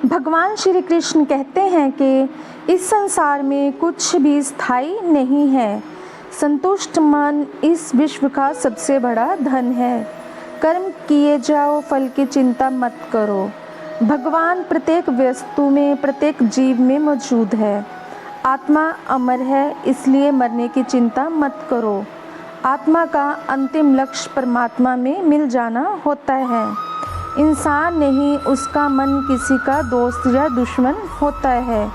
भगवान श्री कृष्ण कहते हैं कि इस संसार में कुछ भी स्थायी नहीं है। संतुष्ट मन इस विश्व का सबसे बड़ा धन है। कर्म किए जाओ, फल की चिंता मत करो। भगवान प्रत्येक वस्तु में, प्रत्येक जीव में मौजूद है। आत्मा अमर है, इसलिए मरने की चिंता मत करो। आत्मा का अंतिम लक्ष्य परमात्मा में मिल जाना होता है। इंसान नहीं, उसका मन किसी का दोस्त या दुश्मन होता है।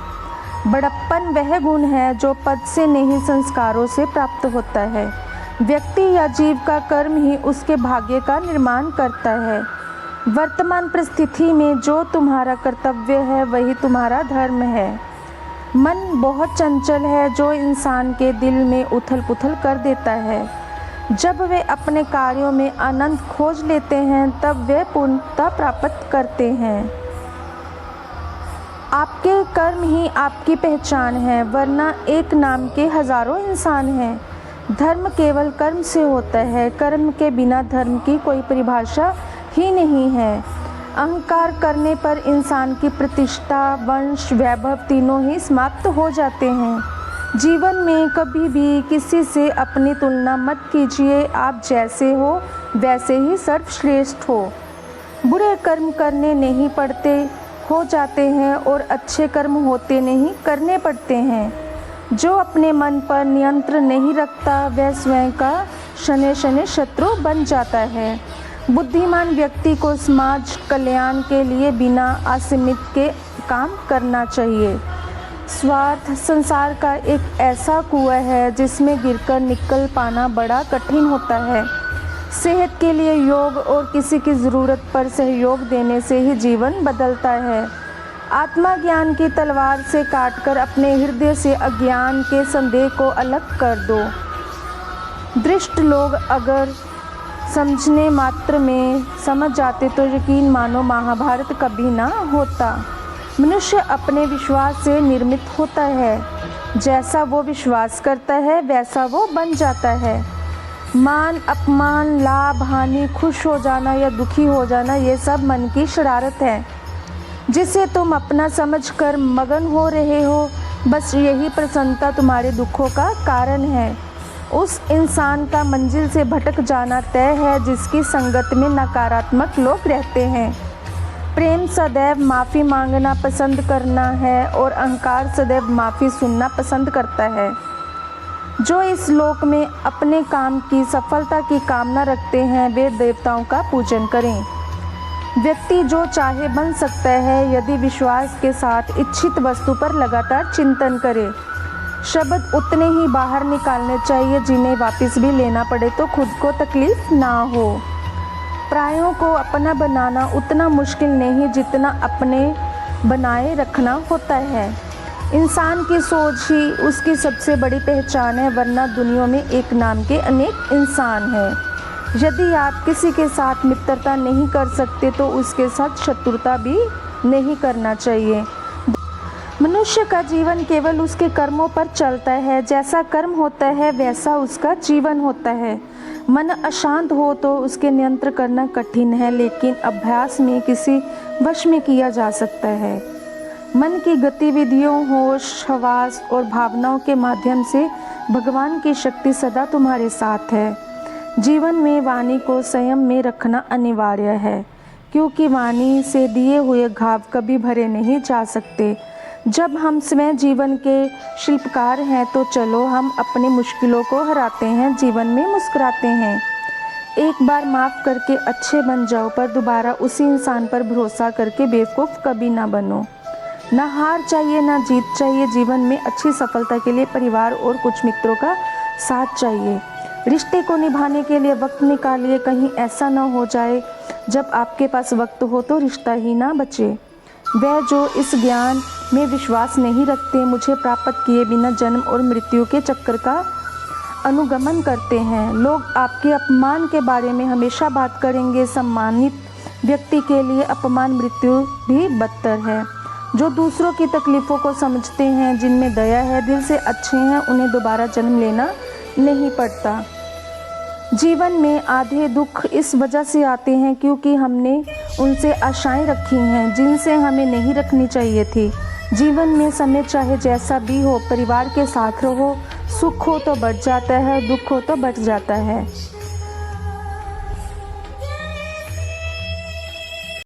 बड़प्पन वह गुण है जो पद से नहीं, संस्कारों से प्राप्त होता है। व्यक्ति या जीव का कर्म ही उसके भाग्य का निर्माण करता है। वर्तमान परिस्थिति में जो तुम्हारा कर्तव्य है वही तुम्हारा धर्म है। मन बहुत चंचल है जो इंसान के दिल में उथल पुथल कर देता है। जब वे अपने कार्यों में आनंद खोज लेते हैं तब वे पूर्णता प्राप्त करते हैं। आपके कर्म ही आपकी पहचान है, वरना एक नाम के हजारों इंसान हैं। धर्म केवल कर्म से होता है। कर्म के बिना धर्म की कोई परिभाषा ही नहीं है। अहंकार करने पर इंसान की प्रतिष्ठा, वंश, वैभव तीनों ही समाप्त हो जाते हैं। जीवन में कभी भी किसी से अपनी तुलना मत कीजिए। आप जैसे हो वैसे ही सर्वश्रेष्ठ हो। बुरे कर्म करने नहीं पड़ते, हो जाते हैं, और अच्छे कर्म होते नहीं, करने पड़ते हैं। जो अपने मन पर नियंत्रण नहीं रखता वह स्वयं का शनै शनै शत्रु बन जाता है। बुद्धिमान व्यक्ति को समाज कल्याण के लिए बिना असीमित के काम करना चाहिए। स्वार्थ संसार का एक ऐसा कुआं है जिसमें गिरकर निकल पाना बड़ा कठिन होता है। सेहत के लिए योग और किसी की ज़रूरत पर सहयोग देने से ही जीवन बदलता है। आत्मा ज्ञान की तलवार से काटकर अपने हृदय से अज्ञान के संदेह को अलग कर दो। दृष्ट लोग अगर समझने मात्र में समझ जाते तो यकीन मानो महाभारत कभी ना होता। मनुष्य अपने विश्वास से निर्मित होता है। जैसा वो विश्वास करता है वैसा वो बन जाता है। मान अपमान, लाभ हानि, खुश हो जाना या दुखी हो जाना, ये सब मन की शरारत है जिसे तुम अपना समझकर मगन हो रहे हो। बस यही प्रसन्नता तुम्हारे दुखों का कारण है। उस इंसान का मंजिल से भटक जाना तय है जिसकी संगत में नकारात्मक लोग रहते हैं। प्रेम सदैव माफ़ी मांगना पसंद करना है और अहंकार सदैव माफ़ी सुनना पसंद करता है। जो इस लोक में अपने काम की सफलता की कामना रखते हैं वे देवताओं का पूजन करें। व्यक्ति जो चाहे बन सकता है यदि विश्वास के साथ इच्छित वस्तु पर लगातार चिंतन करे। शब्द उतने ही बाहर निकालने चाहिए जिन्हें वापस भी लेना पड़े तो खुद को तकलीफ ना हो। प्रायों को अपना बनाना उतना मुश्किल नहीं जितना अपने बनाए रखना होता है। इंसान की सोच ही उसकी सबसे बड़ी पहचान है, वरना दुनिया में एक नाम के अनेक इंसान हैं। यदि आप किसी के साथ मित्रता नहीं कर सकते तो उसके साथ शत्रुता भी नहीं करना चाहिए। मनुष्य का जीवन केवल उसके कर्मों पर चलता है। जैसा कर्म होता है वैसा उसका जीवन होता है। मन अशांत हो तो उसके नियंत्रण करना कठिन है, लेकिन अभ्यास में किसी वश में किया जा सकता है। मन की गतिविधियों, होश, हवास और भावनाओं के माध्यम से भगवान की शक्ति सदा तुम्हारे साथ है। जीवन में वाणी को संयम में रखना अनिवार्य है, क्योंकि वाणी से दिए हुए घाव कभी भरे नहीं जा सकते। जब हम स्वयं जीवन के शिल्पकार हैं तो चलो हम अपनी मुश्किलों को हराते हैं, जीवन में मुस्कुराते हैं। एक बार माफ़ करके अच्छे बन जाओ, पर दोबारा उसी इंसान पर भरोसा करके बेवकूफ़ कभी ना बनो। ना हार चाहिए ना जीत चाहिए। जीवन में अच्छी सफलता के लिए परिवार और कुछ मित्रों का साथ चाहिए। रिश्ते को निभाने के लिए वक्त निकालिए। कहीं ऐसा ना हो जाए जब आपके पास वक्त हो तो रिश्ता ही ना बचे। वह जो इस ज्ञान में विश्वास नहीं रखते, मुझे प्राप्त किए बिना जन्म और मृत्यु के चक्कर का अनुगमन करते हैं। लोग आपके अपमान के बारे में हमेशा बात करेंगे। सम्मानित व्यक्ति के लिए अपमान मृत्यु भी बदतर है। जो दूसरों की तकलीफ़ों को समझते हैं, जिनमें दया है, दिल से अच्छे हैं, उन्हें दोबारा जन्म लेना नहीं पड़ता। जीवन में आधे दुख इस वजह से आते हैं क्योंकि हमने उनसे आशाएं रखी हैं जिनसे हमें नहीं रखनी चाहिए थी। जीवन में समय चाहे जैसा भी हो, परिवार के साथ रहो। सुख हो तो बढ़ जाता है, दुख हो तो बढ़ जाता है।